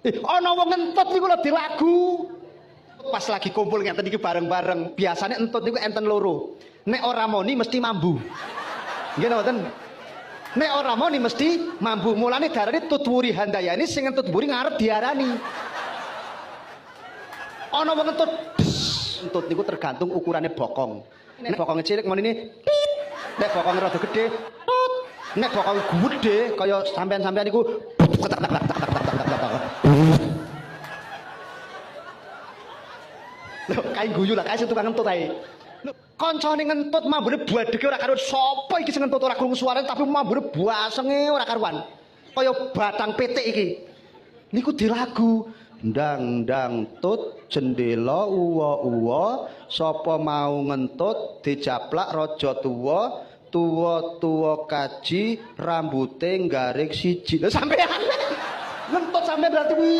Ana wong ngentut niku lho dilagu. Pas lagi kumpul ngeten iki bareng-bareng, biasanya entut niku enten loro. Nek ora moni mesti mambu. Nggih mboten? Nek ora moni mesti mambu. Mulane darane tutwuri handayani sing entut mburi ngarep diarani. Ana wong entut. Entut niku tergantung ukurannya bokong. Nek bokonge cilik monine pit. Nek bokonge rada gedhe, tut. Nek bokonge gedhe kaya sampean-sampean niku lho kae guyu lah, kae tukang ngentut ae. Lho kancane ngentut mambune buadheke ora karo sapa iki sing ngentut ora krungu suarane tapi mambune buasenge ora karuan. Kaya batang petik iki. Niku dilagu. Ndang-ndang tut jendela uwa-uwa sapa mau ngentut dijaplak raja tuwa tuwa-tuwa kaji rambute garing siji. Lha sampean ngentut sampean berarti kuwi.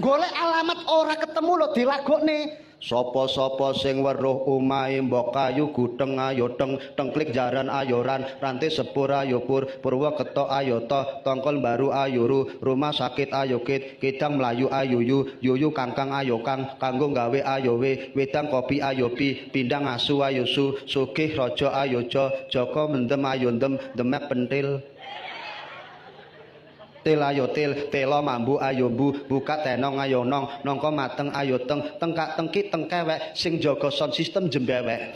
Golek alamat ora ketemu lho dilagokne. Sapa-sapa sing weruh omahe mbok kayu gudeng ayo tengklik jaran ayoran rantai sepur ayo pur purwa ketok ayo to tongkol baru ayo rumah sakit ayo kidang melayu ayo yuyu kangkang ayo kanggo gawe ayo wedang kopi ayo pindang asu ayo sugih raja ayo joko mendem ayo demek pentil til ayo telo mambu ayo buka tenong ayo nongko mateng ayo tengkak tengki tengkewek sing jaga sound system jembewek.